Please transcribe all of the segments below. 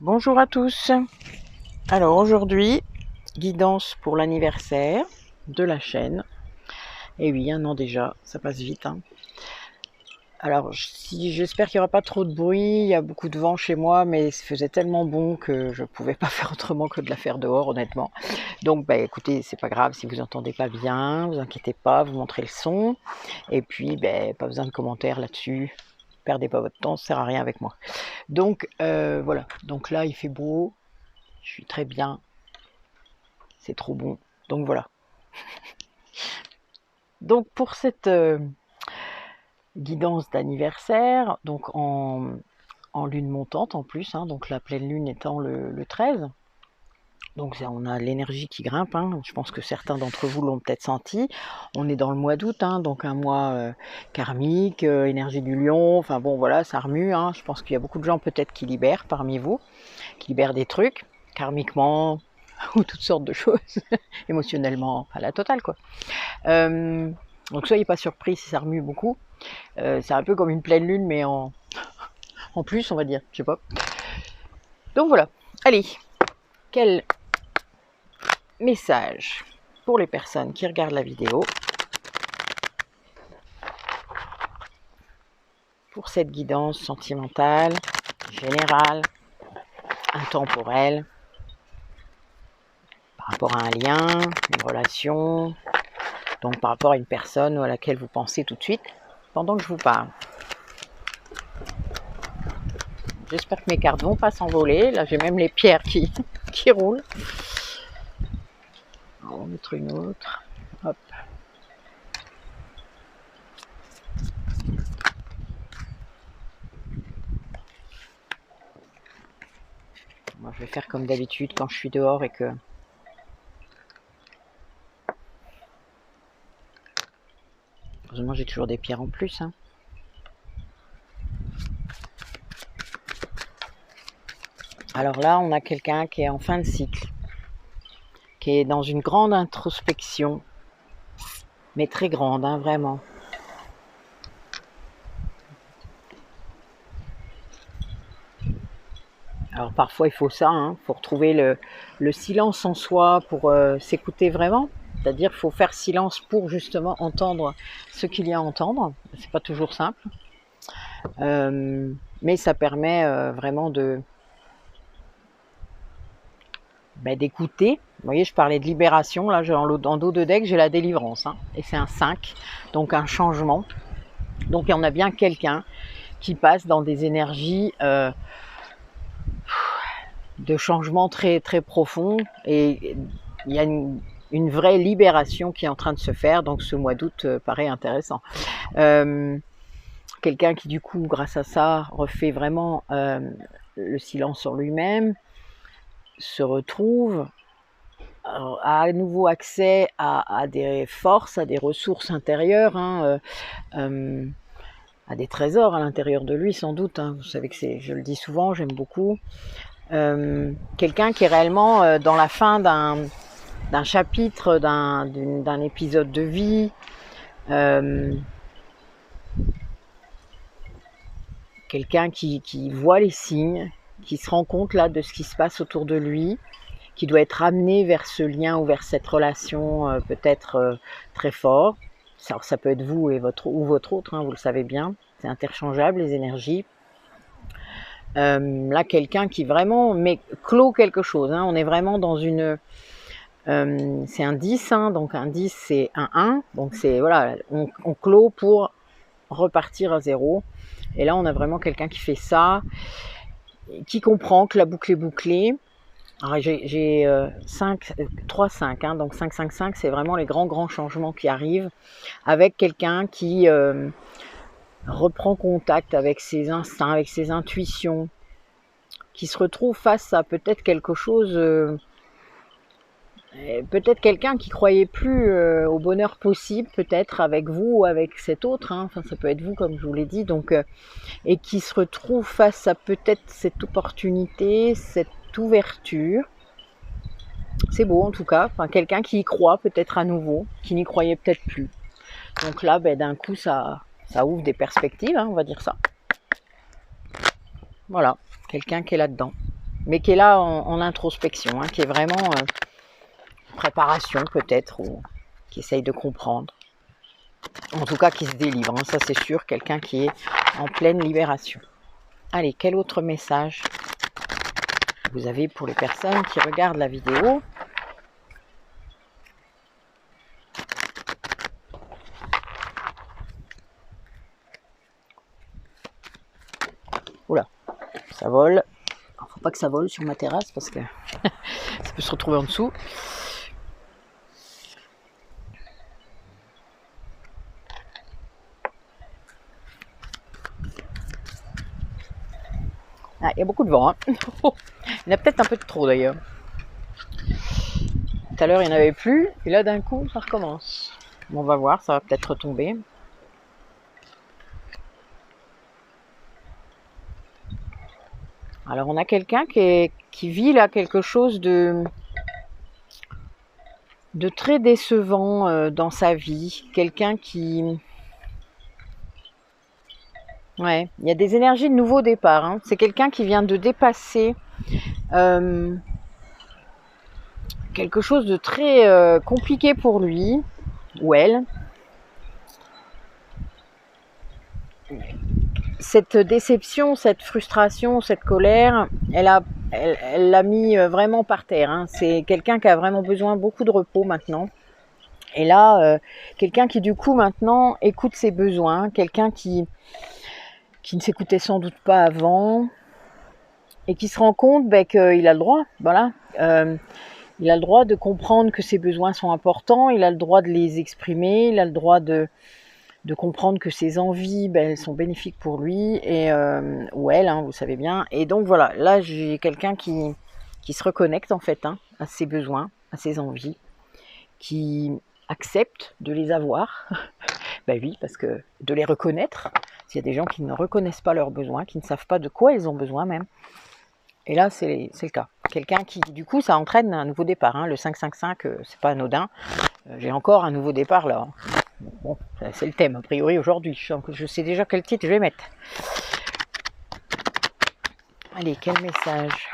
Bonjour à tous. Alors aujourd'hui, guidance pour l'anniversaire de la chaîne. Et oui, un an déjà, ça passe vite. Alors j'espère qu'il n'y aura pas trop de bruit, il y a beaucoup de vent chez moi, mais il faisait tellement bon que je ne pouvais pas faire autrement que de la faire dehors, honnêtement. Donc écoutez, c'est pas grave si vous n'entendez pas bien, vous inquiétez pas, vous montrez le son. Et puis pas besoin de commentaires là-dessus. Perdez pas votre temps, ça sert à rien avec moi. Donc voilà, donc là il fait beau, je suis très bien, c'est trop bon, donc voilà. Donc pour cette guidance d'anniversaire, donc en lune montante en plus, donc la pleine lune étant le 13, donc on a l'énergie qui grimpe, je pense que certains d'entre vous l'ont peut-être senti. On est dans le mois d'août, donc un mois karmique, énergie du lion, enfin bon voilà, ça remue, je pense qu'il y a beaucoup de gens peut-être qui libèrent parmi vous, qui libèrent des trucs, karmiquement, ou toutes sortes de choses, émotionnellement, enfin la totale quoi. Donc soyez pas surpris si ça remue beaucoup, c'est un peu comme une pleine lune mais en plus on va dire, je sais pas. Donc voilà, allez, quel message pour les personnes qui regardent la vidéo pour cette guidance sentimentale, générale, intemporelle, par rapport à un lien, une relation, donc par rapport à une personne à laquelle vous pensez tout de suite pendant que je vous parle. J'espère que mes cartes vont pas s'envoler. Là, j'ai même les pierres qui roulent. On va en mettre une autre. Hop. Moi, je vais faire comme d'habitude quand je suis dehors et que... Heureusement, j'ai toujours des pierres en plus. Alors là, on a quelqu'un qui est en fin de cycle, qui est dans une grande introspection, mais très grande, vraiment. Alors parfois, il faut ça, pour trouver le silence en soi, pour s'écouter vraiment. C'est-à-dire qu'il faut faire silence pour justement entendre ce qu'il y a à entendre. C'est pas toujours simple. Mais ça permet vraiment d'écouter. Vous voyez, je parlais de libération, là en dos de deck j'ai la délivrance, et c'est un 5, donc un changement. Donc il y en a bien quelqu'un qui passe dans des énergies de changement très très profond, et il y a une vraie libération qui est en train de se faire, donc ce mois d'août paraît intéressant. Quelqu'un qui du coup, grâce à ça, refait vraiment le silence sur lui-même, se retrouve, a à nouveau accès à des forces, à des ressources intérieures, à des trésors à l'intérieur de lui sans doute. Vous savez que je le dis souvent, j'aime beaucoup. Quelqu'un qui est réellement dans la fin d'un chapitre, d'un épisode de vie. Quelqu'un qui voit les signes, qui se rend compte là de ce qui se passe autour de lui, qui doit être amené vers ce lien ou vers cette relation peut-être très fort. Ça peut être vous et votre autre, vous le savez bien, c'est interchangeable les énergies. Là, quelqu'un qui vraiment clôt quelque chose, on est vraiment dans une... c'est un 10, donc un 10 c'est un 1, donc c'est voilà, on clôt pour repartir à zéro. Et là, on a vraiment quelqu'un qui fait ça, qui comprend que la boucle est bouclée. Alors j'ai 3, 5, donc 5, 5, 5, c'est vraiment les grands changements qui arrivent avec quelqu'un qui reprend contact avec ses instincts, avec ses intuitions, qui se retrouve face à peut-être quelque chose, peut-être quelqu'un qui croyait plus au bonheur possible, peut-être avec vous ou avec cet autre, enfin ça peut être vous comme je vous l'ai dit, donc et qui se retrouve face à peut-être cette opportunité, cette ouverture. C'est beau en tout cas, quelqu'un qui y croit peut-être à nouveau, qui n'y croyait peut-être plus. Donc là, d'un coup, ça ouvre des perspectives, on va dire ça. Voilà, quelqu'un qui est là-dedans. mais qui est là en introspection, hein, qui est vraiment préparation peut-être, ou qui essaye de comprendre. En tout cas, qui se délivre, hein, ça c'est sûr, quelqu'un qui est en pleine libération. Allez, quel autre message vous avez pour les personnes qui regardent la vidéo? Oula, ça vole. Faut pas que ça vole sur ma terrasse parce que ça peut se retrouver en dessous. Ah, il y a beaucoup de vent, hein. Il y en a peut-être un peu de trop d'ailleurs. Tout à l'heure il n'y en avait plus, et là d'un coup ça recommence. Bon, on va voir, ça va peut-être retomber. Alors on a quelqu'un qui vit là quelque chose de très décevant dans sa vie. Quelqu'un qui... Ouais, il y a des énergies de nouveau départ, hein. C'est quelqu'un qui vient de dépasser quelque chose de très compliqué pour lui, ou elle. Cette déception, cette frustration, cette colère, elle l'a mis vraiment par terre, hein. C'est quelqu'un qui a vraiment besoin beaucoup de repos maintenant. Et là, quelqu'un qui du coup maintenant écoute ses besoins, quelqu'un qui ne s'écoutait sans doute pas avant, et qui se rend compte qu'il a le droit, voilà. Il a le droit de comprendre que ses besoins sont importants, il a le droit de les exprimer, il a le droit de comprendre que ses envies, elles sont bénéfiques pour lui, et, ou elle, hein, vous savez bien. Et donc voilà, là j'ai quelqu'un qui se reconnecte en fait, hein, à ses besoins, à ses envies, qui accepte de les avoir, ben oui, parce que de les reconnaître, s'il y a des gens qui ne reconnaissent pas leurs besoins, qui ne savent pas de quoi ils ont besoin même, et là c'est le cas. Quelqu'un qui, du coup, ça entraîne un nouveau départ, hein. Le 555, c'est pas anodin, j'ai encore un nouveau départ là. Bon, c'est le thème a priori aujourd'hui, je sais déjà quel titre je vais mettre. Allez, quel message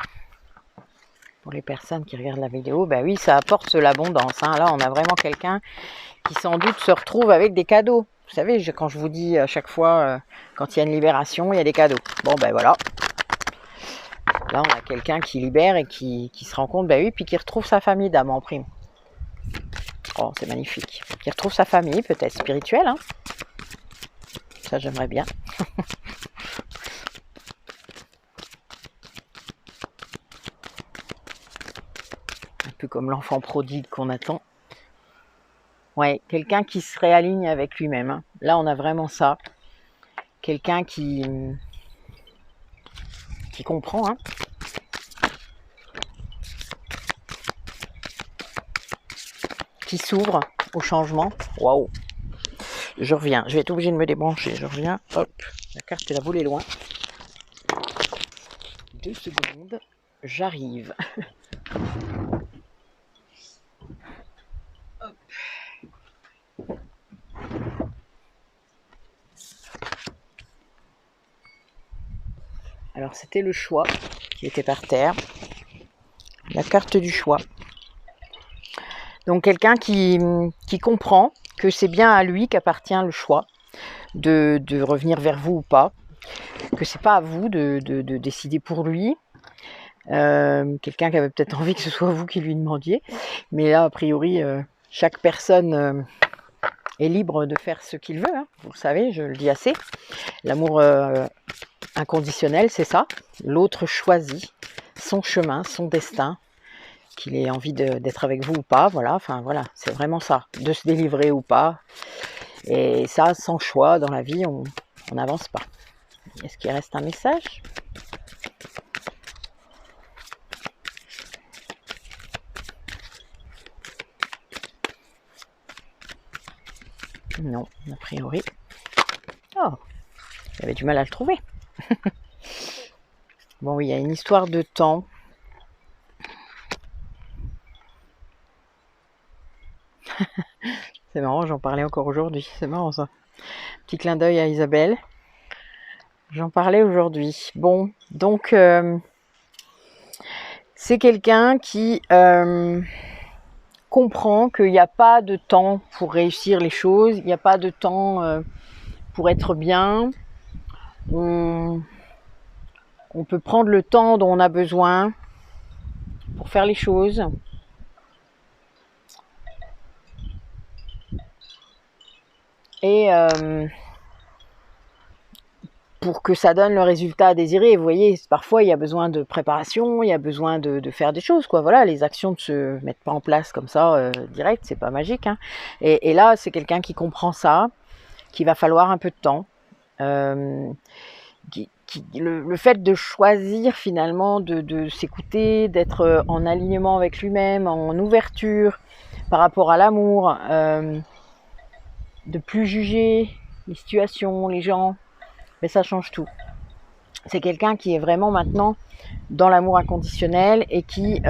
pour les personnes qui regardent la vidéo? Ben oui, ça apporte l'abondance, hein. Là on a vraiment quelqu'un qui sans doute se retrouve avec des cadeaux. Vous savez, quand je vous dis à chaque fois, quand il y a une libération, il y a des cadeaux. Bon ben voilà. Là on a quelqu'un qui libère et qui se rend compte, ben oui, puis qui retrouve sa famille d'âme en prime. Oh, c'est magnifique. Qui retrouve sa famille, peut-être spirituelle, hein. Ça j'aimerais bien. Un peu comme l'enfant prodigue qu'on attend. Ouais, quelqu'un qui se réaligne avec lui-même, hein. Là on a vraiment ça. Quelqu'un qui comprend, hein. Qui s'ouvre au changement. Waouh. Je reviens. Je vais être obligée de me débrancher. Je reviens. Hop. La carte elle a volé loin. 2 secondes. J'arrive. Hop. Alors c'était le choix qui était par terre. La carte du choix. Donc quelqu'un qui comprend que c'est bien à lui qu'appartient le choix de revenir vers vous ou pas, que c'est pas à vous de décider pour lui. Quelqu'un qui avait peut-être envie que ce soit vous qui lui demandiez, mais là a priori chaque personne est libre de faire ce qu'il veut, hein. Vous le savez, je le dis assez. L'amour inconditionnel, c'est ça. L'autre choisit son chemin, son destin, qu'il ait envie d'être avec vous ou pas, voilà, enfin voilà, c'est vraiment ça, de se délivrer ou pas, et ça, sans choix, dans la vie, on n'avance pas. Est-ce qu'il reste un message? Non, a priori. Oh, j'avais du mal à le trouver. Bon, oui, il y a une histoire de temps. C'est marrant, j'en parlais encore aujourd'hui. C'est marrant ça. Petit clin d'œil à Isabelle. J'en parlais aujourd'hui. Bon, donc c'est quelqu'un qui comprend qu'il n'y a pas de temps pour réussir les choses, il n'y a pas de temps pour être bien. On peut prendre le temps dont on a besoin pour faire les choses. Et pour que ça donne le résultat désiré. Vous voyez, parfois il y a besoin de préparation, il y a besoin de faire des choses, quoi. Voilà, les actions ne se mettent pas en place comme ça direct, c'est pas magique, hein. Et là, c'est quelqu'un qui comprend ça, qu'il va falloir un peu de temps. Le fait de choisir finalement de s'écouter, d'être en alignement avec lui-même, en ouverture par rapport à l'amour, de plus juger les situations, les gens, mais ça change tout. C'est quelqu'un qui est vraiment maintenant dans l'amour inconditionnel et qui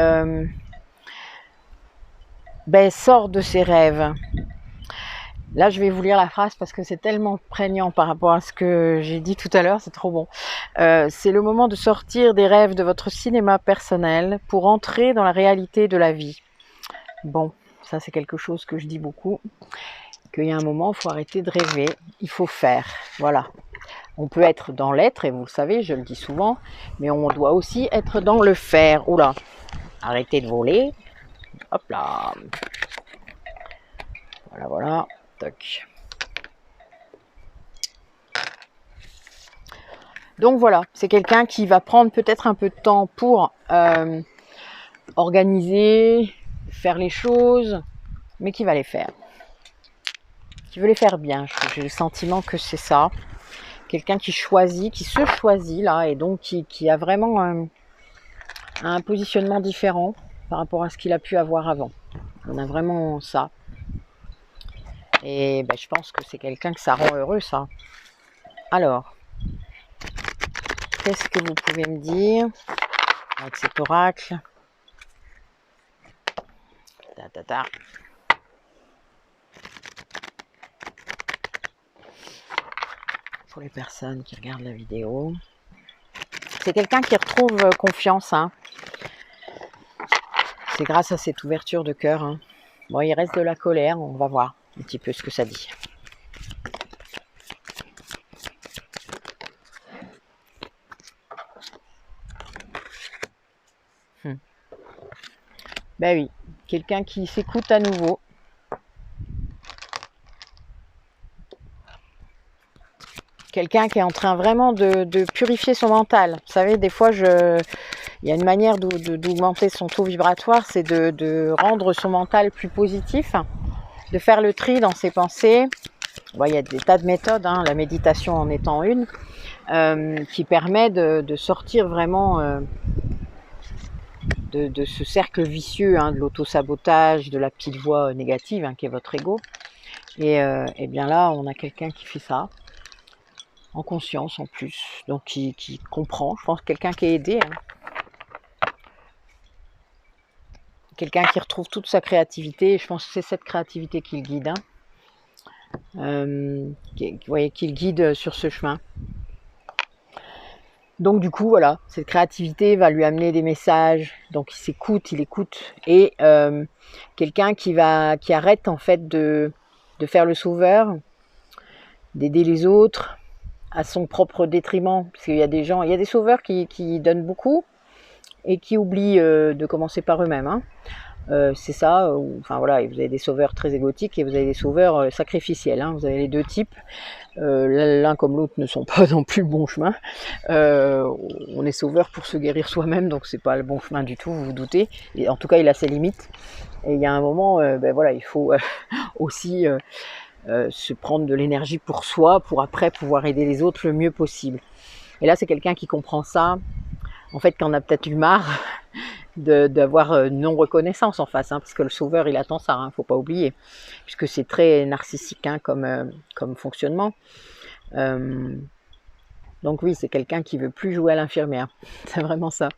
sort de ses rêves. Là, je vais vous lire la phrase parce que c'est tellement prégnant par rapport à ce que j'ai dit tout à l'heure, c'est trop bon. C'est le moment de sortir des rêves de votre cinéma personnel pour entrer dans la réalité de la vie. Bon, ça c'est quelque chose que je dis beaucoup, qu'il y a un moment, il faut arrêter de rêver, il faut faire, voilà. On peut être dans l'être, et vous le savez, je le dis souvent, mais on doit aussi être dans le faire. Oula, arrêtez de voler. Hop là. Voilà, voilà. Toc. Donc voilà, c'est quelqu'un qui va prendre peut-être un peu de temps pour organiser, faire les choses, mais qui va les faire. Qui veut les faire bien. J'ai le sentiment que c'est ça. Quelqu'un qui choisit, qui se choisit là, et donc qui a vraiment un positionnement différent par rapport à ce qu'il a pu avoir avant. On a vraiment ça. Et je pense que c'est quelqu'un que ça rend heureux, ça. Alors, qu'est-ce que vous pouvez me dire avec cet oracle? Pour les personnes qui regardent la vidéo. C'est quelqu'un qui retrouve confiance, hein. C'est grâce à cette ouverture de cœur, hein. Bon, il reste de la colère, on va voir un petit peu ce que ça dit. Ben oui, quelqu'un qui s'écoute à nouveau. Quelqu'un qui est en train vraiment de purifier son mental. Vous savez, des fois, il y a une manière d'augmenter son taux vibratoire, c'est de rendre son mental plus positif, de faire le tri dans ses pensées. Bon, il y a des tas de méthodes, hein, la méditation en étant une, qui permet de sortir vraiment de ce cercle vicieux, hein, de l'auto-sabotage, de la petite voix négative, hein, qui est votre ego. Et bien là, on a quelqu'un qui fait ça, en conscience en plus, donc qui comprend, je pense, quelqu'un qui est aidé, hein. Quelqu'un qui retrouve toute sa créativité, je pense que c'est cette créativité qui le guide, hein. Qui le guide sur ce chemin. Donc du coup, voilà, cette créativité va lui amener des messages, donc il écoute, et quelqu'un qui arrête en fait de faire le sauveur, d'aider les autres à son propre détriment, parce qu'il y a des gens, il y a des sauveurs qui donnent beaucoup et qui oublient de commencer par eux-mêmes, hein. C'est ça, enfin voilà, vous avez des sauveurs très égotiques et vous avez des sauveurs sacrificiels, hein. Vous avez les deux types. L'un comme l'autre ne sont pas non plus le bon chemin. On est sauveur pour se guérir soi-même, donc c'est pas le bon chemin du tout, vous vous doutez. Et en tout cas, il a ses limites. Et il y a un moment, voilà, il faut aussi se prendre de l'énergie pour soi, pour après pouvoir aider les autres le mieux possible. Et là, c'est quelqu'un qui comprend ça, en fait, qui en a peut-être eu marre d'avoir non-reconnaissance en face, hein, parce que le sauveur, il attend ça, hein, faut pas oublier, puisque c'est très narcissique, hein, comme fonctionnement. Donc oui, c'est quelqu'un qui veut plus jouer à l'infirmière, c'est vraiment ça.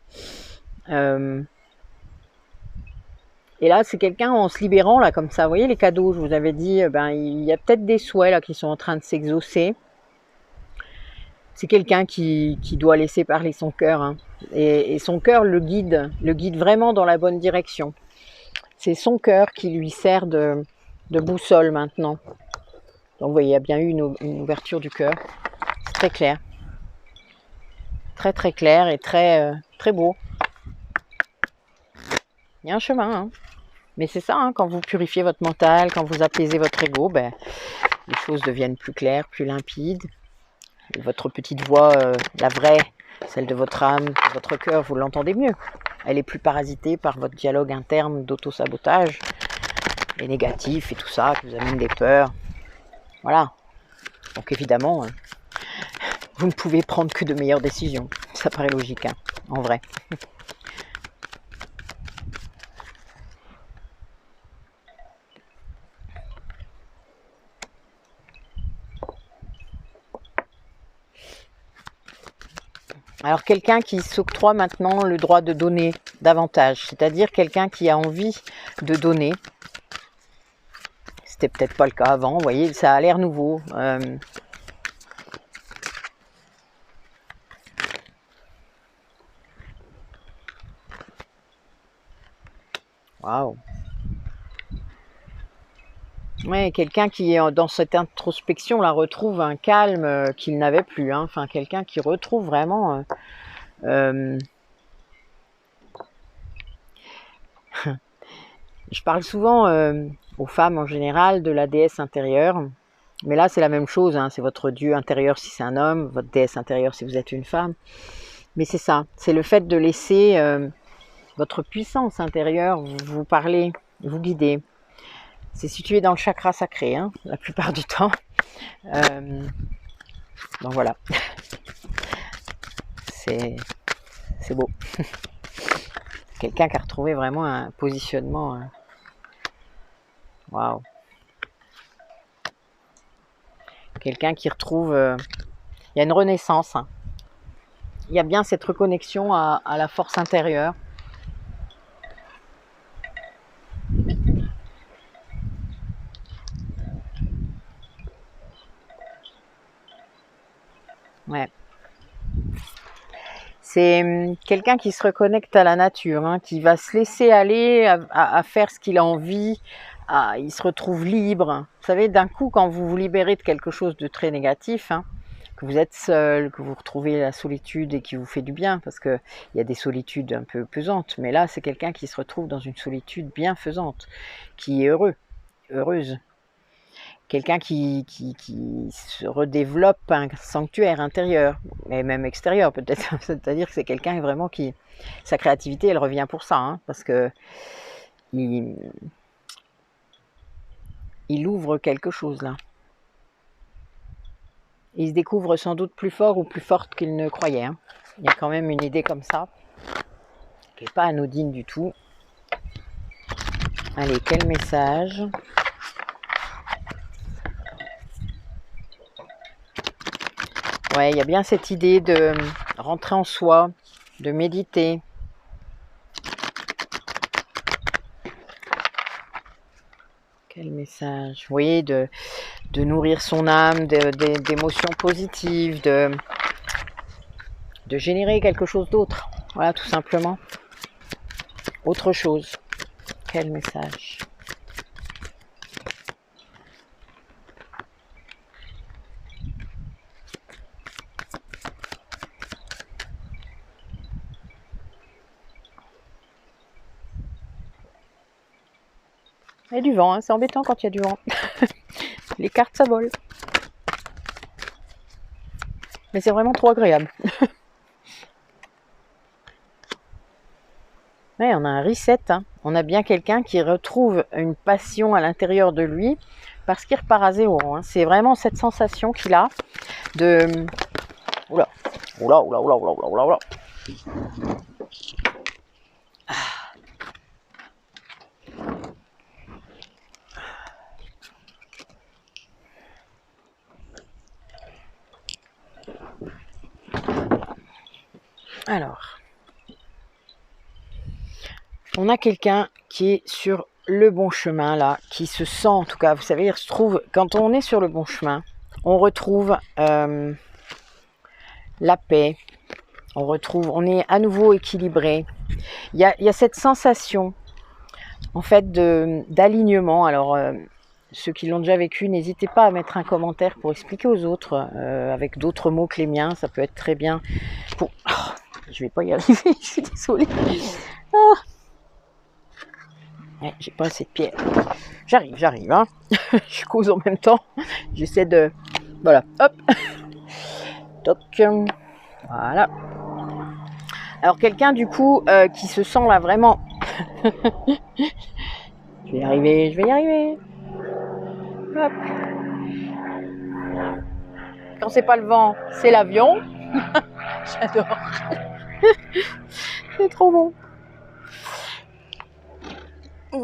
Et là, c'est quelqu'un en se libérant, là, comme ça, vous voyez les cadeaux, je vous avais dit, il y a peut-être des souhaits là qui sont en train de s'exaucer. C'est quelqu'un qui doit laisser parler son cœur, hein. Et son cœur le guide vraiment dans la bonne direction. C'est son cœur qui lui sert de boussole maintenant. Donc vous voyez, il y a bien eu une ouverture du cœur. C'est très clair. Très très clair et très, très beau. Il y a un chemin, hein. Mais c'est ça, hein, quand vous purifiez votre mental, quand vous apaisez votre ego, ben, les choses deviennent plus claires, plus limpides. Et votre petite voix, la vraie, celle de votre âme, de votre cœur, vous l'entendez mieux. Elle est plus parasitée par votre dialogue interne d'auto-sabotage, les négatifs et tout ça, qui vous amène des peurs. Voilà. Donc évidemment, vous ne pouvez prendre que de meilleures décisions. Ça paraît logique, hein, en vrai. Alors quelqu'un qui s'octroie maintenant le droit de donner davantage, c'est-à-dire quelqu'un qui a envie de donner. C'était peut-être pas le cas avant, vous voyez, ça a l'air nouveau. Waouh. Ouais, quelqu'un qui est dans cette introspection là retrouve un calme qu'il n'avait plus, hein. Enfin quelqu'un qui retrouve vraiment je parle souvent aux femmes en général de la déesse intérieure, mais là c'est la même chose, hein. C'est votre dieu intérieur si c'est un homme, votre déesse intérieure si vous êtes une femme. Mais c'est ça, c'est le fait de laisser votre puissance intérieure vous parler, vous guider. C'est situé dans le chakra sacré, hein, la plupart du temps. Donc voilà, c'est beau. Quelqu'un qui a retrouvé vraiment un positionnement. Waouh. Quelqu'un qui retrouve. Il y a une renaissance, hein. Il y a bien cette reconnexion à la force intérieure. Ouais. C'est quelqu'un qui se reconnecte à la nature, hein, qui va se laisser aller à faire ce qu'il a envie. Il se retrouve libre. Vous savez, d'un coup, quand vous vous libérez de quelque chose de très négatif, hein, que vous êtes seul, que vous retrouvez la solitude et qui vous fait du bien, parce qu'il y a des solitudes un peu pesantes, mais là, c'est quelqu'un qui se retrouve dans une solitude bienfaisante, qui est heureuse. Quelqu'un qui se redéveloppe un sanctuaire intérieur, et même extérieur peut-être. C'est-à-dire que c'est quelqu'un vraiment qui... Sa créativité, elle revient pour ça, hein, parce que il ouvre quelque chose là. Il se découvre sans doute plus fort ou plus forte qu'il ne croyait, hein. Il y a quand même une idée comme ça, qui n'est pas anodine du tout. Allez, quel message ? Ouais, il y a bien cette idée de rentrer en soi, de méditer. Quel message ? Vous voyez, de nourrir son âme d'émotions positives, de générer quelque chose d'autre. Voilà, tout simplement. Autre chose. Quel message ? Il y a du vent, hein, c'est embêtant quand il y a du vent. Les cartes, ça vole. Mais c'est vraiment trop agréable. Ouais, on a un reset, hein. On a bien quelqu'un qui retrouve une passion à l'intérieur de lui parce qu'il repart à zéro, hein. C'est vraiment cette sensation qu'il a de... Oula, oula, oula, oula, oula, oula, oula. Alors, on a quelqu'un qui est sur le bon chemin là, qui se sent en tout cas, vous savez, il se trouve, quand on est sur le bon chemin, on retrouve la paix. On est à nouveau équilibré. Il y a cette sensation, en fait, d'alignement. Alors, ceux qui l'ont déjà vécu, n'hésitez pas à mettre un commentaire pour expliquer aux autres, avec d'autres mots que les miens. Ça peut être très bien pour... Oh, je vais pas y arriver, je suis désolée. Ah. Ouais, j'ai pas assez de pierre. J'arrive, hein. Je cause en même temps. J'essaie de... Voilà, hop. Toc. Voilà. Alors quelqu'un du coup qui se sent là vraiment... je vais y arriver. Hop. Quand c'est pas le vent, c'est l'avion. J'adore. C'est trop bon. Oh.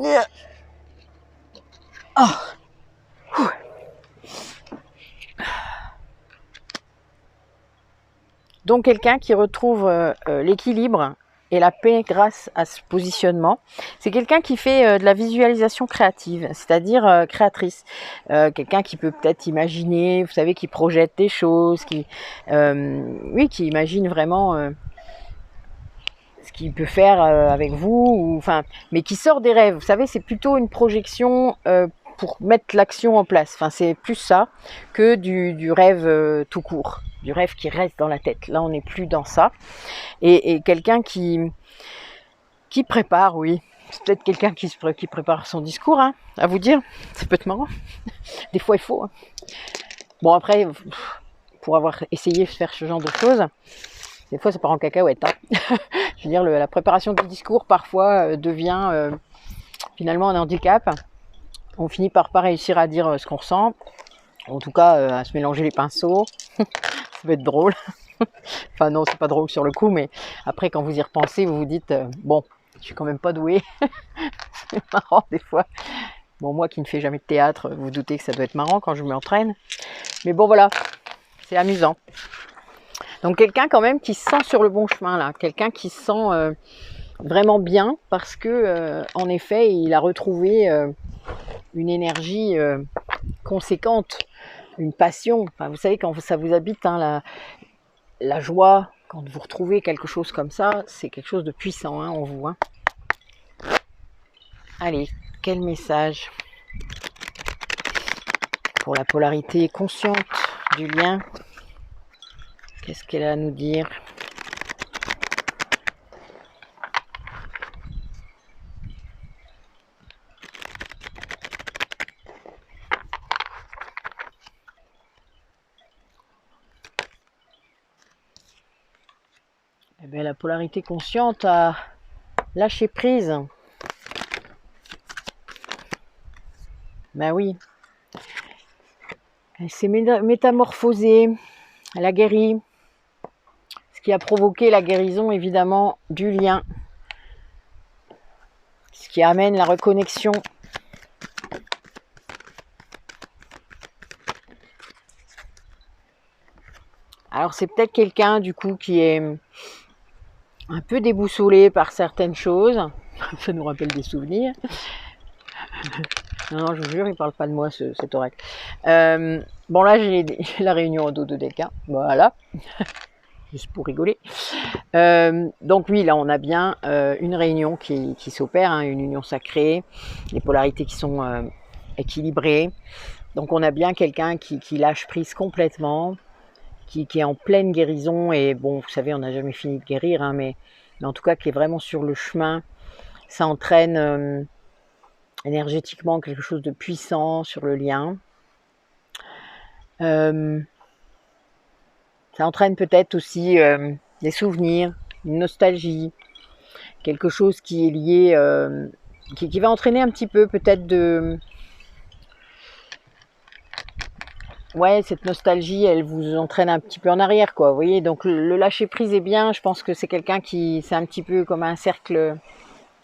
Donc quelqu'un qui retrouve l'équilibre et la paix grâce à ce positionnement. C'est quelqu'un qui fait de la visualisation créative, c'est-à-dire créatrice. Quelqu'un qui peut peut-être imaginer, vous savez, qui projette des choses, qui imagine vraiment ce qu'il peut faire avec vous, mais qui sort des rêves. Vous savez, c'est plutôt une projection pour mettre l'action en place. Enfin, c'est plus ça que du rêve tout court, du rêve qui reste dans la tête. Là, on n'est plus dans ça. Et quelqu'un qui prépare, oui. C'est peut-être quelqu'un qui prépare son discours, hein, à vous dire. Ça peut être marrant. Des fois, il faut. Hein. Bon, après, pour avoir essayé de faire ce genre de choses, des fois, ça part en cacahuète. Hein. Je veux dire, la préparation du discours, parfois, devient finalement un handicap. On finit par pas réussir à dire ce qu'on ressent. En tout cas, à se mélanger les pinceaux. Ça peut être drôle. Enfin non, c'est pas drôle sur le coup, mais après quand vous y repensez, vous vous dites bon, je suis quand même pas douée. C'est marrant des fois. Bon, moi qui ne fais jamais de théâtre, vous doutez que ça doit être marrant quand je m'entraîne. Mais bon voilà, c'est amusant. Donc quelqu'un quand même qui se sent sur le bon chemin là, quelqu'un qui se sent vraiment bien parce que en effet, il a retrouvé une énergie conséquente, une passion. Enfin, vous savez quand ça vous habite, hein, la joie, quand vous retrouvez quelque chose comme ça, c'est quelque chose de puissant hein, en vous. Hein. Allez, quel message pour la polarité consciente du lien. Qu'est-ce qu'elle a à nous dire ? Eh bien, la polarité consciente a lâché prise. Ben oui. Elle s'est métamorphosée. Elle a guéri. Ce qui a provoqué la guérison, évidemment, du lien. Ce qui amène la reconnexion. Alors, c'est peut-être quelqu'un, du coup, qui est un peu déboussolé par certaines choses. Ça nous rappelle des souvenirs. Non, je vous jure, il ne parle pas de moi, cet oracle. Bon, là, j'ai la réunion en dos de deck. Hein. Voilà. Juste pour rigoler. Donc oui, là, on a bien une réunion qui s'opère, hein, une union sacrée, les polarités qui sont équilibrées. Donc on a bien quelqu'un qui lâche prise complètement, qui est en pleine guérison. Et bon, vous savez, on n'a jamais fini de guérir, hein, mais en tout cas, qui est vraiment sur le chemin. Ça entraîne... énergétiquement quelque chose de puissant sur le lien. Ça entraîne peut-être aussi des souvenirs, une nostalgie, quelque chose qui est lié, qui va entraîner un petit peu peut-être de... Ouais, cette nostalgie, elle vous entraîne un petit peu en arrière, quoi. Vous voyez, donc le lâcher prise est bien. Je pense que c'est quelqu'un qui... C'est un petit peu comme un cercle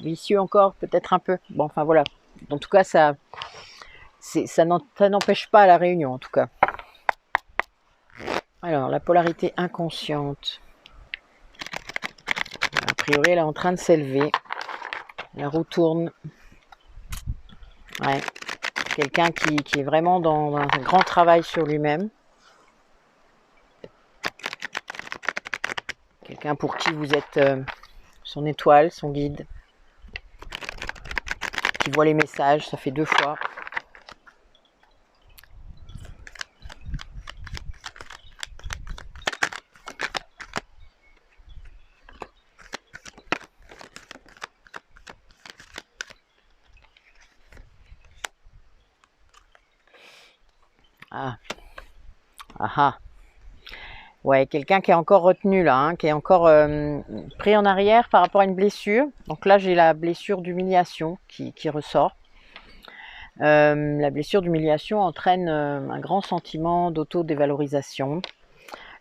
vicieux encore, peut-être un peu. Bon, enfin voilà. En tout cas, ça n'empêche pas la réunion, en tout cas. Alors, la polarité inconsciente. A priori, elle est en train de s'élever. La roue tourne. Ouais. Quelqu'un qui est vraiment dans un grand travail sur lui-même. quelqu'un pour qui vous êtes son étoile, son guide, qui voit les messages, ça fait 2 fois. Ah, ah, ah. Ouais, quelqu'un qui est encore retenu là, hein, qui est encore pris en arrière par rapport à une blessure. Donc là, j'ai la blessure d'humiliation qui ressort. La blessure d'humiliation entraîne un grand sentiment d'auto-dévalorisation,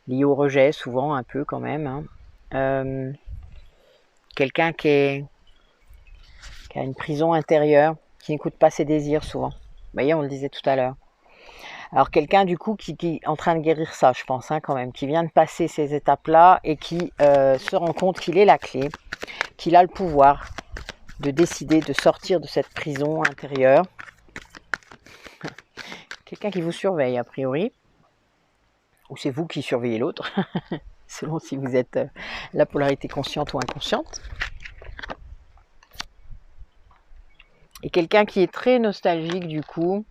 lié au rejet souvent un peu quand même. Hein. Quelqu'un qui a une prison intérieure, qui n'écoute pas ses désirs souvent. Vous voyez, on le disait tout à l'heure. Alors quelqu'un du coup qui est en train de guérir ça, je pense, hein, quand même, qui vient de passer ces étapes-là et qui se rend compte qu'il est la clé, qu'il a le pouvoir de décider de sortir de cette prison intérieure. Quelqu'un qui vous surveille a priori, ou c'est vous qui surveillez l'autre, selon si vous êtes la polarité consciente ou inconsciente. Et quelqu'un qui est très nostalgique du coup,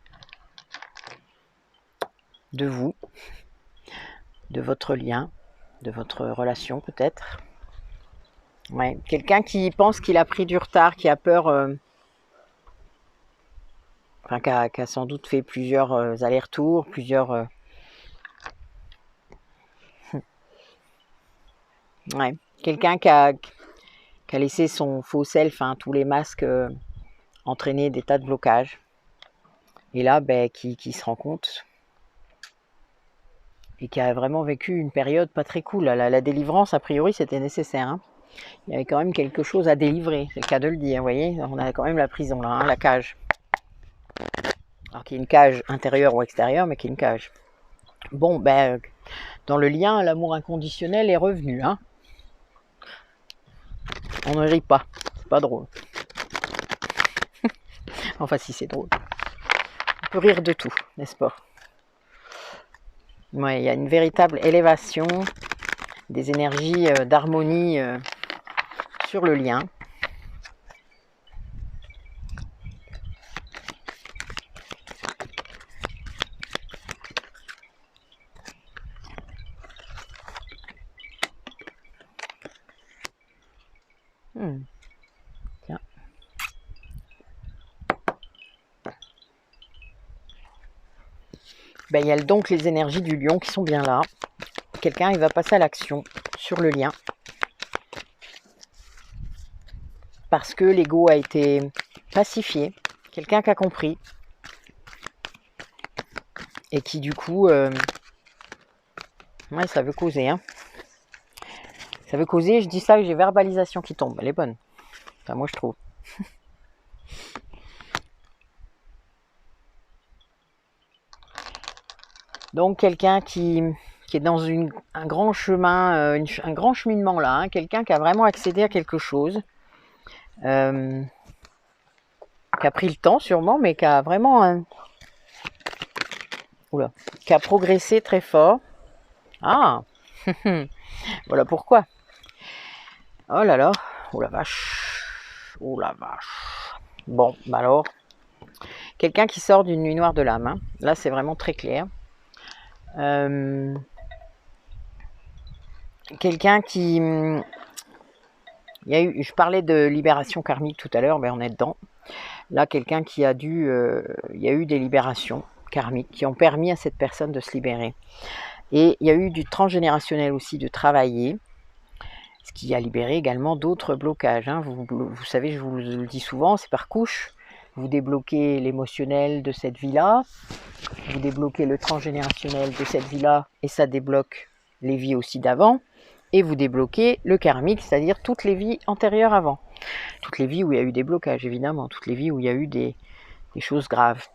de vous, de votre lien, de votre relation peut-être. Ouais, quelqu'un qui pense qu'il a pris du retard, qui a peur, enfin qui a sans doute fait plusieurs allers-retours, plusieurs... Ouais, quelqu'un qui a laissé son faux self, hein, tous les masques entraîner des tas de blocages. Et là, ben, qui se rend compte et qui a vraiment vécu une période pas très cool. La délivrance, a priori, c'était nécessaire. Hein. Il y avait quand même quelque chose à délivrer, c'est le cas de le dire, vous voyez. On a quand même la prison là, hein, la cage. Alors qu'il y a une cage intérieure ou extérieure, mais qui est une cage. Bon, ben, dans le lien, l'amour inconditionnel est revenu. Hein. On ne rit pas, c'est pas drôle. Enfin, si, c'est drôle. On peut rire de tout, n'est-ce pas? Ouais, il y a une véritable élévation des énergies d'harmonie sur le lien. Tiens. Ben, il y a donc les énergies du lion qui sont bien là. Quelqu'un, il va passer à l'action sur le lien. Parce que l'ego a été pacifié. Quelqu'un qui a compris. Et qui, du coup... ouais, ça veut causer. Hein. Ça veut causer, je dis ça, j'ai verbalisation qui tombe. Elle est bonne. Enfin, moi, je trouve. Donc, quelqu'un qui est dans un grand chemin, un grand cheminement là. Hein. Quelqu'un qui a vraiment accédé à quelque chose. Qui a pris le temps sûrement, mais qui a vraiment... qui a progressé très fort. Ah voilà pourquoi. Oh là là, oh la vache, oh la vache. Bon, bah alors, quelqu'un qui sort d'une nuit noire de l'âme, hein. Là c'est vraiment très clair. Quelqu'un qui... je parlais de libération karmique tout à l'heure, mais on est dedans. Là, quelqu'un qui a dû... il y a eu des libérations karmiques qui ont permis à cette personne de se libérer. Et il y a eu du transgénérationnel aussi, de travailler, ce qui a libéré également d'autres blocages. Hein. Vous savez, je vous le dis souvent, c'est par couche. Vous débloquez l'émotionnel de cette vie-là, vous débloquez le transgénérationnel de cette vie-là, et ça débloque les vies aussi d'avant, et vous débloquez le karmique, c'est-à-dire toutes les vies antérieures avant. Toutes les vies où il y a eu des blocages, évidemment, toutes les vies où il y a eu des choses graves.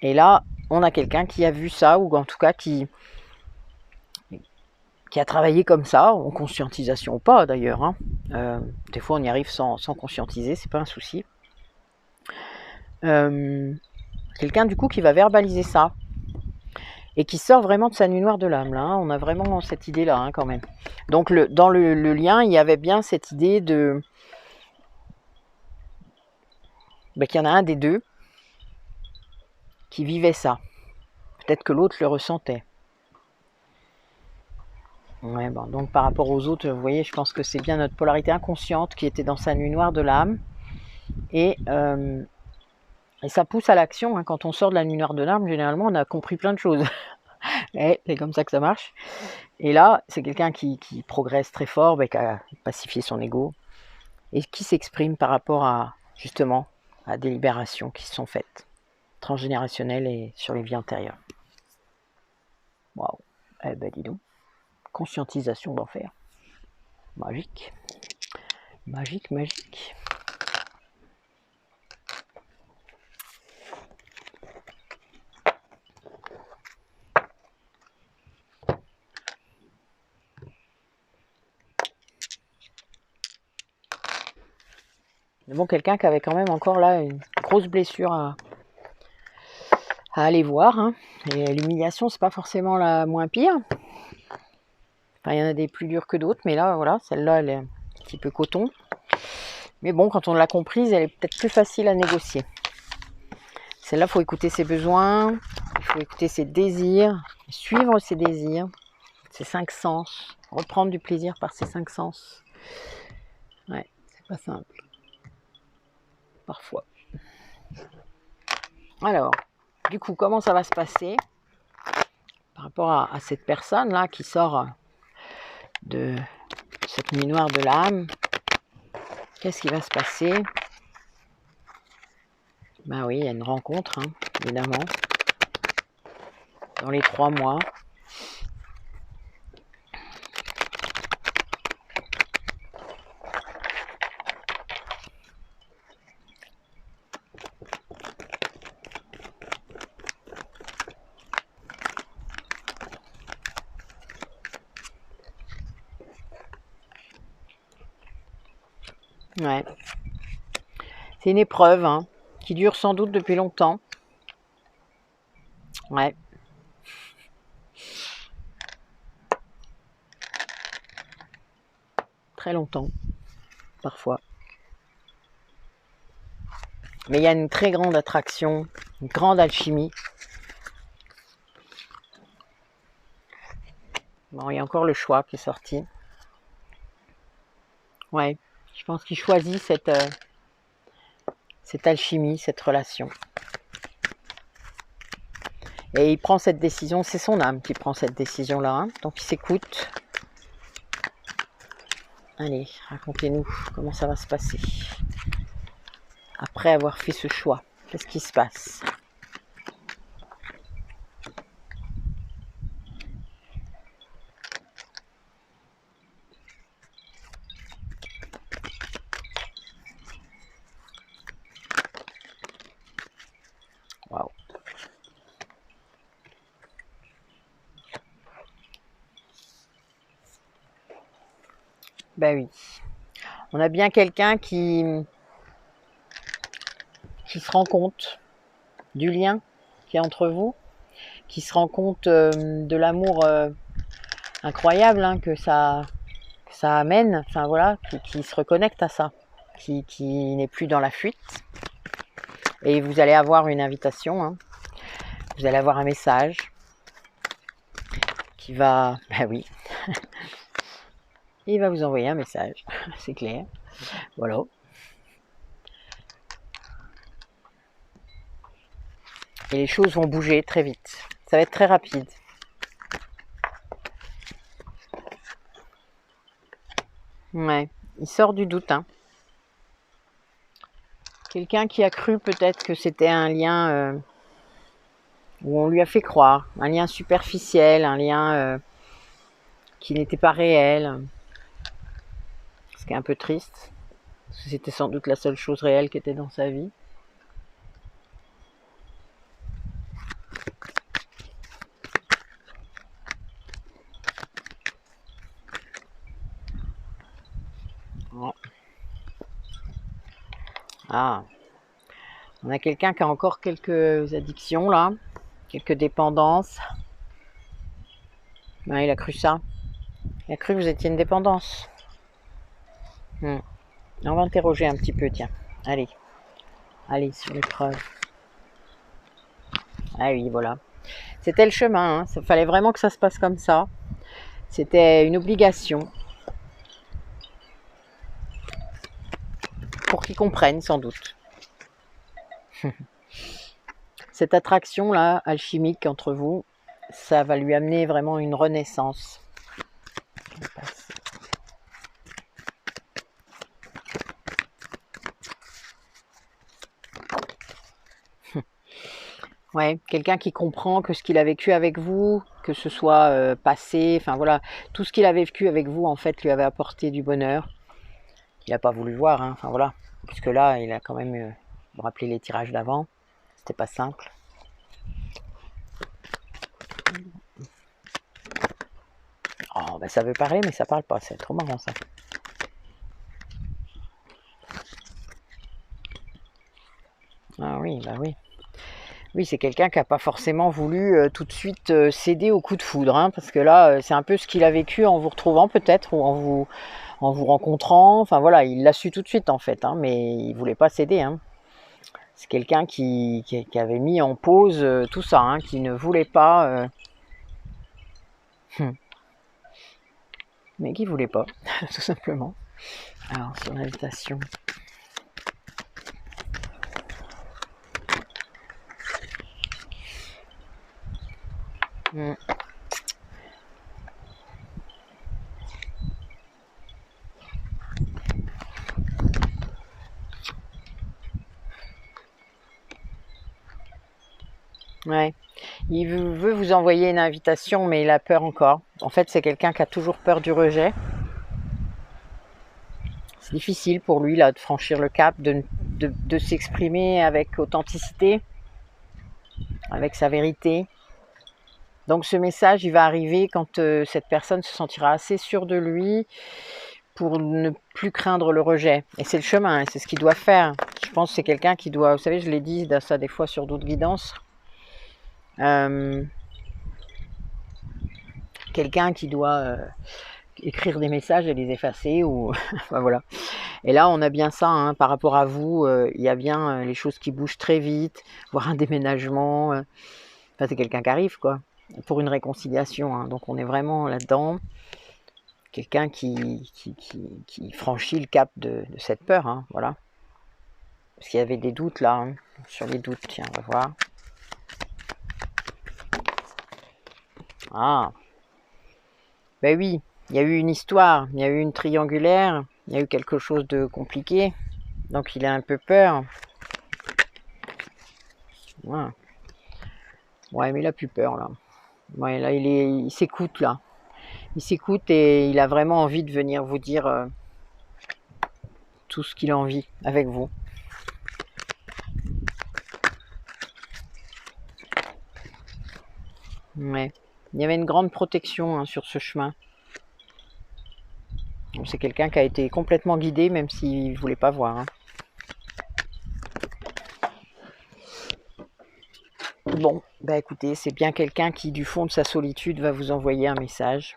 Et là, on a quelqu'un qui a vu ça, ou en tout cas qui a travaillé comme ça, en conscientisation ou pas d'ailleurs. Hein. Des fois on y arrive sans conscientiser, c'est pas un souci. Quelqu'un du coup qui va verbaliser ça, et qui sort vraiment de sa nuit noire de l'âme, là, hein. On a vraiment cette idée-là, hein, quand même. Donc, dans le lien, il y avait bien cette idée de... qu'il y en a un des deux qui vivait ça. Peut-être que l'autre le ressentait. Ouais, bon, donc par rapport aux autres, vous voyez, je pense que c'est bien notre polarité inconsciente qui était dans sa nuit noire de l'âme. Et ça pousse à l'action, hein. Quand on sort de la nuit noire de l'âme, généralement, on a compris plein de choses. C'est comme ça que ça marche. Et là, c'est quelqu'un qui progresse très fort, qui a pacifié son ego et qui s'exprime par rapport à, justement, à des libérations qui se sont faites, transgénérationnelles et sur les vies antérieures. Waouh. Eh ben, dis donc. Conscientisation d'enfer. Magique. Magique, magique. Mais bon, quelqu'un qui avait quand même encore là une grosse blessure à aller voir, hein. Et l'humiliation, c'est pas forcément la moins pire. Enfin, il y en a des plus dures que d'autres, mais là, voilà, celle-là, elle est un petit peu coton. Mais bon, quand on l'a comprise, elle est peut-être plus facile à négocier. Celle-là, il faut écouter ses besoins, il faut écouter ses désirs, suivre ses désirs, ses 5 sens, reprendre du plaisir par ses 5 sens. Ouais, c'est pas simple. Parfois. Alors, du coup, comment ça va se passer par rapport à cette personne-là qui sort de cette nuit noire de l'âme? Qu'est-ce qui va se passer? Ben oui, il y a une rencontre, hein, évidemment, dans les 3 mois. Ouais. C'est une épreuve, hein, qui dure sans doute depuis longtemps. Ouais. Très longtemps, parfois. Mais il y a une très grande attraction, une grande alchimie. Bon, il y a encore le choix qui est sorti. Ouais, je pense qu'il choisit cette alchimie, cette relation. Et il prend cette décision, c'est son âme qui prend cette décision-là, hein, donc il s'écoute. Allez, racontez-nous comment ça va se passer. Après avoir fait ce choix, qu'est-ce qui se passe? Waouh. Ben oui. On a bien quelqu'un qui se rend compte du lien qu'il y a entre vous, qui se rend compte de l'amour incroyable, hein, que ça amène, enfin voilà, qui se reconnecte à ça, qui n'est plus dans la fuite. Et vous allez avoir une invitation, hein. Vous allez avoir un message qui va, ben oui, il va vous envoyer un message, c'est clair, voilà. Et les choses vont bouger très vite, ça va être très rapide. Ouais, il sort du doute, hein. Quelqu'un qui a cru peut-être que c'était un lien où on lui a fait croire, un lien superficiel, un lien qui n'était pas réel, ce qui est un peu triste, parce que c'était sans doute la seule chose réelle qui était dans sa vie. Ouais. Ah, on a quelqu'un qui a encore quelques addictions là, quelques dépendances. Ben, il a cru ça. Il a cru que vous étiez une dépendance. On va interroger un petit peu, tiens. Allez. Allez, sur l'épreuve. Ah oui, voilà. C'était le chemin, hein. Il fallait vraiment que ça se passe comme ça. C'était une obligation. Pour qu'ils comprennent, sans doute. Cette attraction-là, alchimique entre vous, ça va lui amener vraiment une renaissance. Ouais, quelqu'un qui comprend que ce qu'il a vécu avec vous, que ce soit passé, enfin voilà, tout ce qu'il a vécu avec vous, en fait, lui avait apporté du bonheur. Il n'a pas voulu voir, hein, enfin voilà. Puisque là, il a quand même, vous vous rappelez les tirages d'avant, c'était pas simple. Oh, ben ça veut parler, mais ça parle pas, c'est trop marrant ça. Ah oui, bah oui. Oui, c'est quelqu'un qui n'a pas forcément voulu tout de suite céder au coup de foudre, hein, parce que là, c'est un peu ce qu'il a vécu en vous retrouvant peut-être, ou en vous rencontrant. Enfin voilà, il l'a su tout de suite en fait, hein, mais il voulait pas céder. Hein. C'est quelqu'un qui avait mis en pause tout ça, hein, qui ne voulait pas, mais qui voulait pas, tout simplement. Alors, sur l'invitation. Ouais. Il veut vous envoyer une invitation, mais il a peur encore. En fait, c'est quelqu'un qui a toujours peur du rejet. C'est difficile pour lui là de franchir le cap, de s'exprimer avec authenticité, avec sa vérité. Donc ce message, il va arriver quand cette personne se sentira assez sûre de lui pour ne plus craindre le rejet. Et c'est le chemin, hein, c'est ce qu'il doit faire. Je pense que c'est quelqu'un qui doit, vous savez, je l'ai dit ça des fois sur d'autres guidances, quelqu'un qui doit écrire des messages et les effacer, ou enfin, voilà. Et là, on a bien ça, hein, par rapport à vous, il y a bien les choses qui bougent très vite, voire un déménagement. Enfin, c'est quelqu'un qui arrive, quoi, pour une réconciliation. Hein. Donc, on est vraiment là-dedans. Quelqu'un qui franchit le cap de cette peur, hein, voilà. Parce qu'il y avait des doutes, là, hein, sur les doutes. Tiens, on va voir. Ah, ben oui, il y a eu une histoire, il y a eu une triangulaire, il y a eu quelque chose de compliqué. Donc, il a un peu peur. Ouais. Ouais, mais il a plus peur, là. Ouais, là, il s'écoute, là. Il s'écoute et il a vraiment envie de venir vous dire tout ce qu'il a envie avec vous. Ouais. Il y avait une grande protection, hein, sur ce chemin. C'est quelqu'un qui a été complètement guidé, même s'il ne voulait pas voir. Hein. Bon, bah écoutez, c'est bien quelqu'un qui, du fond de sa solitude, va vous envoyer un message.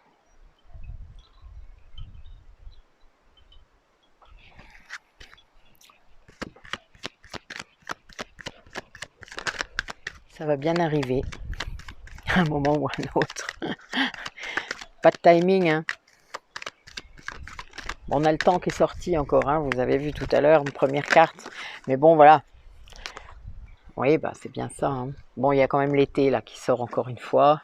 Ça va bien arriver, à un moment ou à un autre. Pas de timing, hein. Bon, on a le temps qui est sorti encore, hein. Vous avez vu tout à l'heure une première carte. Mais bon, voilà. Oui, bah c'est bien ça. Hein. Bon, il y a quand même l'été là qui sort encore une fois.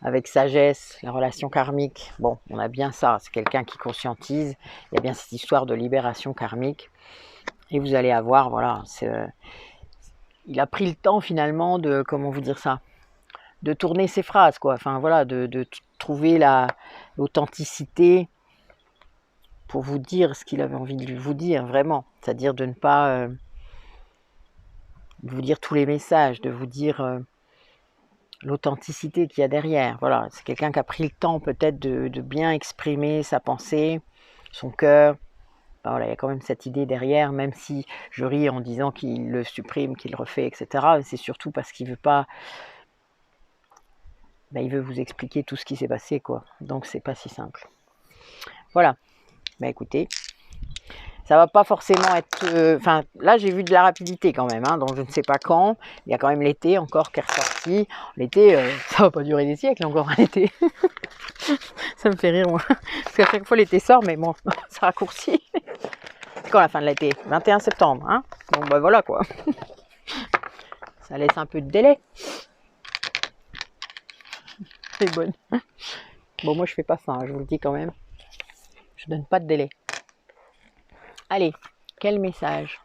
Avec sagesse, la relation karmique. Bon, on a bien ça. C'est quelqu'un qui conscientise. Il y a bien cette histoire de libération karmique. Et vous allez avoir, voilà, il a pris le temps finalement de, comment vous dire ça, de tourner ses phrases, quoi. Enfin voilà, de trouver l'authenticité pour vous dire ce qu'il avait envie de vous dire, vraiment. C'est-à-dire de ne pas vous dire tous les messages, de vous dire l'authenticité qu'il y a derrière. Voilà, c'est quelqu'un qui a pris le temps peut-être de bien exprimer sa pensée, son cœur. Ben voilà, il y a quand même cette idée derrière, même si je ris en disant qu'il le supprime, qu'il le refait, etc. C'est surtout parce qu'il ne veut pas ben, il veut vous expliquer tout ce qui s'est passé, quoi. Donc c'est pas si simple. Voilà. Ben écoutez, ça va pas forcément être... Enfin, là j'ai vu de la rapidité quand même, hein, donc je ne sais pas quand. Il y a quand même l'été encore qui est ressorti. L'été, ça va pas durer des siècles encore, l'été. Ça me fait rire, moi. Parce qu'à chaque fois l'été sort, mais bon, ça raccourcit. C'est quand la fin de l'été? 21 septembre, hein. Donc ben voilà, quoi. Ça laisse un peu de délai. C'est bonne. Bon, moi je fais pas ça, hein, je vous le dis quand même. Je donne pas de délai. Allez, quel message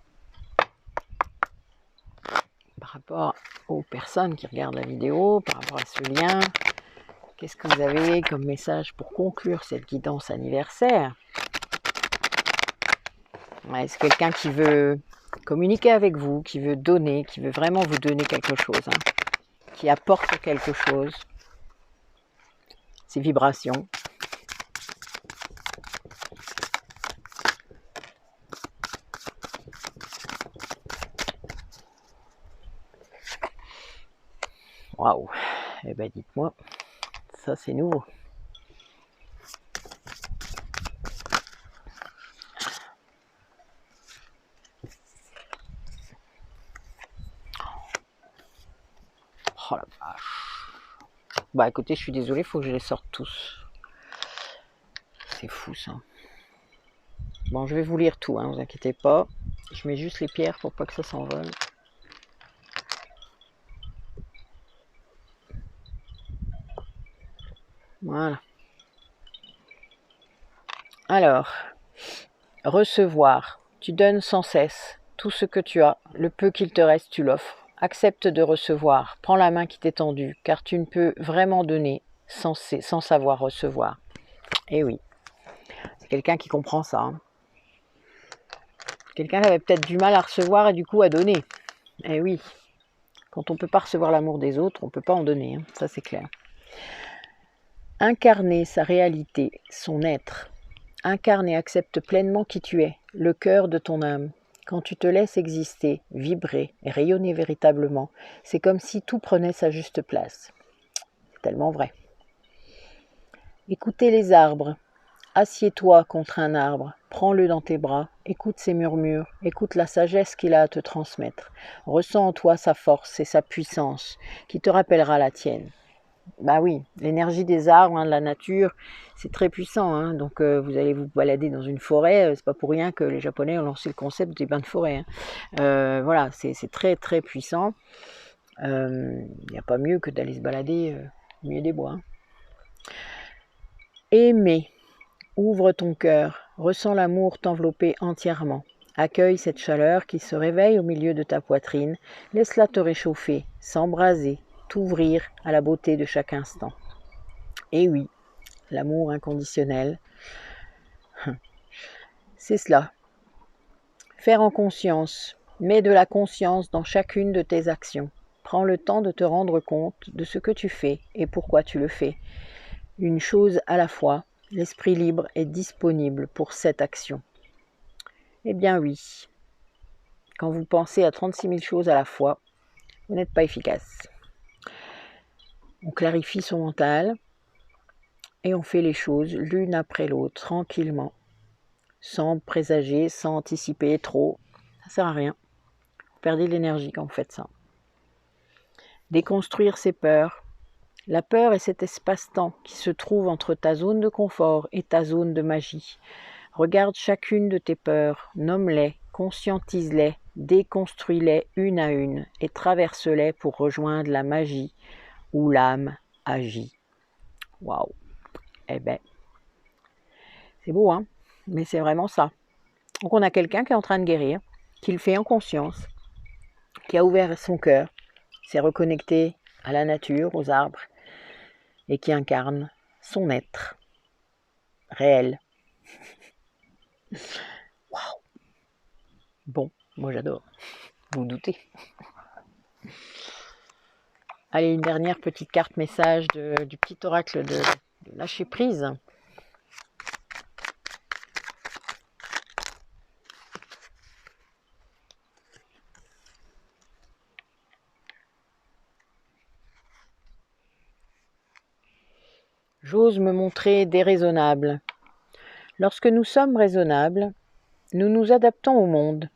par rapport aux personnes qui regardent la vidéo, par rapport à ce lien? Qu'est-ce que vous avez comme message pour conclure cette guidance anniversaire? Est-ce quelqu'un qui veut communiquer avec vous, qui veut donner, qui veut vraiment vous donner quelque chose, hein, qui apporte quelque chose? Ces vibrations. Waouh! Eh ben dites-moi, ça c'est nouveau. Oh la vache! Bah écoutez, je suis désolée, il faut que je les sorte tous. C'est fou ça. Bon, je vais vous lire tout, hein, vous inquiétez pas. Je mets juste les pierres pour pas que ça s'envole. Voilà. Alors, recevoir. Tu donnes sans cesse tout ce que tu as, le peu qu'il te reste, tu l'offres. Accepte de recevoir. Prends la main qui t'est tendue, car tu ne peux vraiment donner sans savoir recevoir. Eh oui, c'est quelqu'un qui comprend ça. Hein. Quelqu'un qui avait peut-être du mal à recevoir et du coup à donner. Eh oui, quand on ne peut pas recevoir l'amour des autres, on ne peut pas en donner, hein. Ça c'est clair. Incarner sa réalité, son être. Incarne et accepte pleinement qui tu es, le cœur de ton âme. Quand tu te laisses exister, vibrer et rayonner véritablement, c'est comme si tout prenait sa juste place. C'est tellement vrai. Écoutez les arbres. Assieds-toi contre un arbre, prends-le dans tes bras, écoute ses murmures, écoute la sagesse qu'il a à te transmettre. Ressens en toi sa force et sa puissance, qui te rappellera la tienne. Bah oui, l'énergie des arbres, hein, de la nature, c'est très puissant. Hein. Donc vous allez vous balader dans une forêt, c'est pas pour rien que les Japonais ont lancé le concept des bains de forêt. Hein. Voilà, c'est très très puissant. Il n'y a pas mieux que d'aller se balader au milieu des bois. Hein. Aimer. Ouvre ton cœur, ressens l'amour t'envelopper entièrement. Accueille cette chaleur qui se réveille au milieu de ta poitrine. Laisse-la te réchauffer, s'embraser, t'ouvrir à la beauté de chaque instant. Et oui, l'amour inconditionnel, c'est cela. Faire en conscience, mets de la conscience dans chacune de tes actions. Prends le temps de te rendre compte de ce que tu fais et pourquoi tu le fais. Une chose à la fois, l'esprit libre est disponible pour cette action. Eh bien oui, quand vous pensez à 36 000 choses à la fois, vous n'êtes pas efficace. On clarifie son mental et on fait les choses l'une après l'autre, tranquillement, sans présager, sans anticiper trop. Ça ne sert à rien. Vous perdez de l'énergie quand vous faites ça. Déconstruire ses peurs. La peur est cet espace-temps qui se trouve entre ta zone de confort et ta zone de magie. Regarde chacune de tes peurs, nomme-les, conscientise-les, déconstruis-les une à une et traverse-les pour rejoindre la magie où l'âme agit. Waouh! Eh ben, c'est beau, hein? Mais c'est vraiment ça. Donc on a quelqu'un qui est en train de guérir, qui le fait en conscience, qui a ouvert son cœur, s'est reconnecté à la nature, aux arbres, et qui incarne son être réel. Waouh! Bon, moi j'adore. Vous vous doutez. Allez, une dernière petite carte message du petit oracle de lâcher prise. J'ose me montrer déraisonnable. Lorsque nous sommes raisonnables, nous nous adaptons au monde.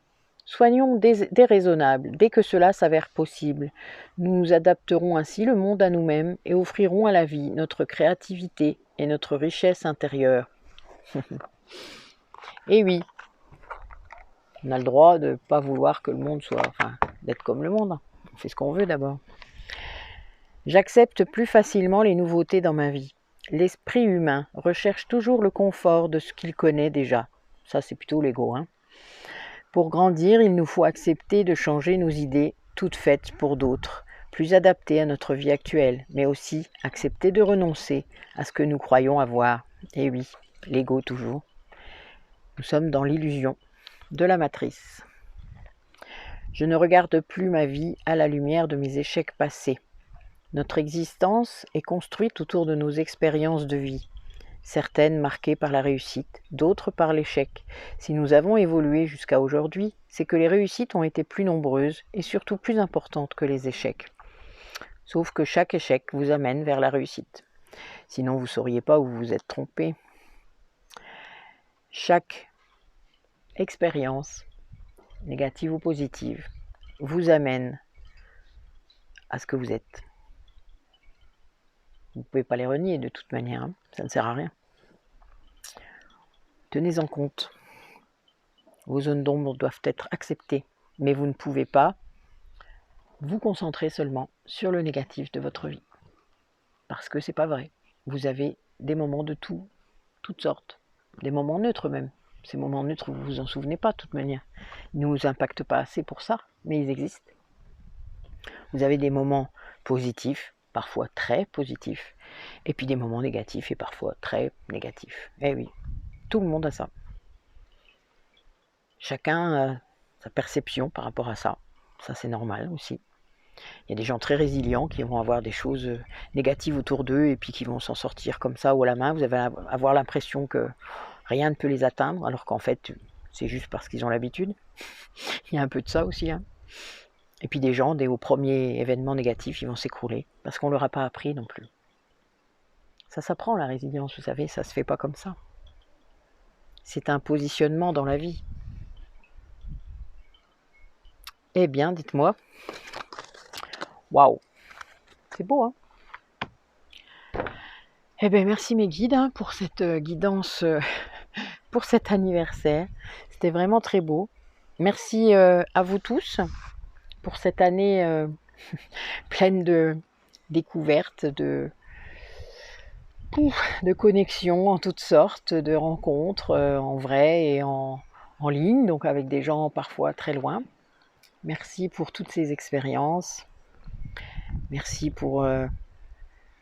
Soyons déraisonnables dès que cela s'avère possible. Nous nous adapterons ainsi le monde à nous-mêmes et offrirons à la vie notre créativité et notre richesse intérieure. Et oui, on a le droit de ne pas vouloir que le monde soit, d'être comme le monde. On fait ce qu'on veut d'abord. J'accepte plus facilement les nouveautés dans ma vie. L'esprit humain recherche toujours le confort de ce qu'il connaît déjà. Ça, c'est plutôt l'ego. Pour grandir, il nous faut accepter de changer nos idées, toutes faites pour d'autres, plus adaptées à notre vie actuelle, mais aussi accepter de renoncer à ce que nous croyons avoir. Et oui, l'ego toujours. Nous sommes dans l'illusion de la matrice. Je ne regarde plus ma vie à la lumière de mes échecs passés. Notre existence est construite autour de nos expériences de vie, certaines marquées par la réussite, d'autres par l'échec. Si nous avons évolué jusqu'à aujourd'hui, c'est que les réussites ont été plus nombreuses et surtout plus importantes que les échecs. Sauf que chaque échec vous amène vers la réussite. Sinon, vous ne sauriez pas où vous vous êtes trompé. Chaque expérience, négative ou positive, vous amène à ce que vous êtes. Vous ne pouvez pas les renier de toute manière, ça ne sert à rien. Tenez-en compte. Vos zones d'ombre doivent être acceptées, mais vous ne pouvez pas vous concentrer seulement sur le négatif de votre vie. Parce que c'est pas vrai. Vous avez des moments de toutes sortes, des moments neutres même. Ces moments neutres, vous vous en souvenez pas de toute manière. Ils ne vous impactent pas assez pour ça, mais ils existent. Vous avez des moments positifs, parfois très positifs, et puis des moments négatifs et parfois très négatifs. Eh oui, tout le monde a ça. Chacun a sa perception par rapport à ça. Ça, c'est normal aussi. Il y a des gens très résilients qui vont avoir des choses négatives autour d'eux et puis qui vont s'en sortir comme ça haut la main. Vous allez avoir l'impression que rien ne peut les atteindre, alors qu'en fait, c'est juste parce qu'ils ont l'habitude. Il y a un peu de ça aussi. Et puis des gens, dès au premier événement négatif, ils vont s'écrouler parce qu'on ne leur a pas appris non plus. Ça s'apprend la résilience, vous savez, ça ne se fait pas comme ça. C'est un positionnement dans la vie. Eh bien, dites-moi. Waouh, c'est beau, Eh bien, merci mes guides pour cette guidance, pour cet anniversaire. C'était vraiment très beau. Merci à vous tous pour cette année pleine de découvertes, de connexions en toutes sortes, de rencontres en vrai et en ligne, donc avec des gens parfois très loin. Merci pour toutes ces expériences. Merci pour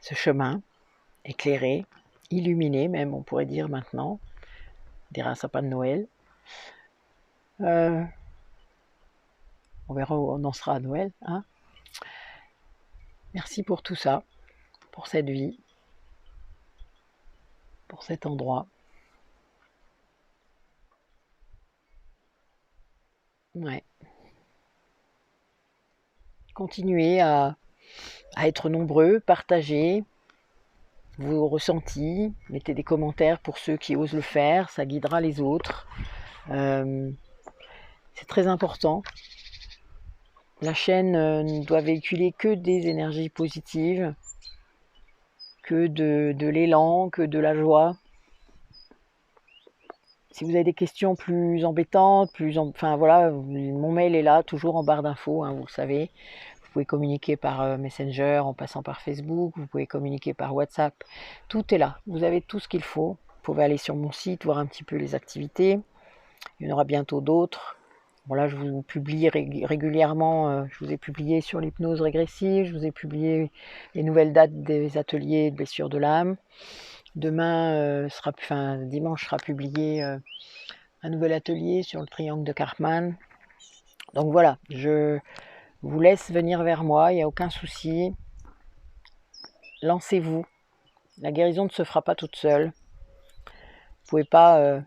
ce chemin éclairé, illuminé même, on pourrait dire maintenant. On dirait un sapin de Noël. On verra où on en sera à Noël. Merci pour tout ça, pour cette vie, pour cet endroit. Ouais. Continuez à être nombreux, partagez vos ressentis, mettez des commentaires pour ceux qui osent le faire, ça guidera les autres. C'est très important. La chaîne ne doit véhiculer que des énergies positives, que de l'élan, que de la joie. Si vous avez des questions plus embêtantes, voilà, mon mail est là, toujours en barre d'infos, vous le savez. Vous pouvez communiquer par Messenger, en passant par Facebook, vous pouvez communiquer par WhatsApp. Tout est là, vous avez tout ce qu'il faut. Vous pouvez aller sur mon site, voir un petit peu les activités. Il y en aura bientôt d'autres. Bon, là, je vous publie régulièrement, je vous ai publié sur l'hypnose régressive, je vous ai publié les nouvelles dates des ateliers de blessures de l'âme. Demain, dimanche sera publié un nouvel atelier sur le triangle de Karpman. Donc voilà, je vous laisse venir vers moi, il n'y a aucun souci. Lancez-vous. La guérison ne se fera pas toute seule. Vous ne pouvez pas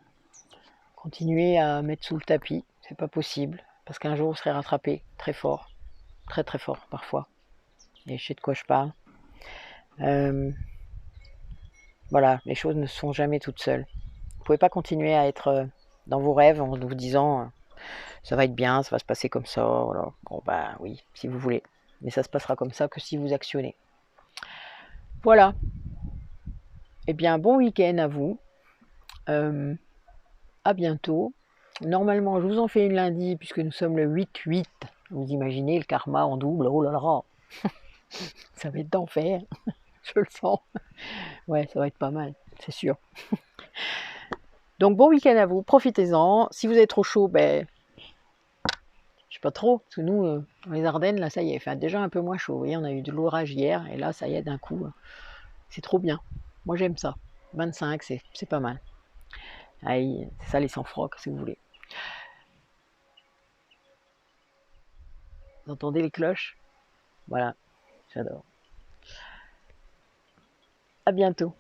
continuer à mettre sous le tapis, c'est pas possible, parce qu'un jour vous serez rattrapé très fort, très très fort parfois. Et je sais de quoi je parle. Voilà, les choses ne se font jamais toutes seules. Vous pouvez pas continuer à être dans vos rêves en vous disant ça va être bien, ça va se passer comme ça. Voilà. Bon bah oui, si vous voulez. Mais ça se passera comme ça que si vous actionnez. Voilà. Eh bien, bon week-end à vous. À bientôt. Normalement, je vous en fais une lundi puisque nous sommes le 8-8. Vous imaginez le karma en double. Oh là là, ça va être d'enfer. Je le sens. Ouais, ça va être pas mal, c'est sûr. Donc bon week-end à vous, profitez-en. Si vous êtes trop chaud, ben je sais pas trop, parce que nous, dans les Ardennes, là, ça y est, il fait déjà un peu moins chaud. Vous voyez, on a eu de l'orage hier, et là, ça y est, d'un coup, c'est trop bien. Moi, j'aime ça. 25, c'est pas mal. Aïe, c'est ça les sans-frocs, si vous voulez. Vous entendez les cloches? Voilà, j'adore. À bientôt.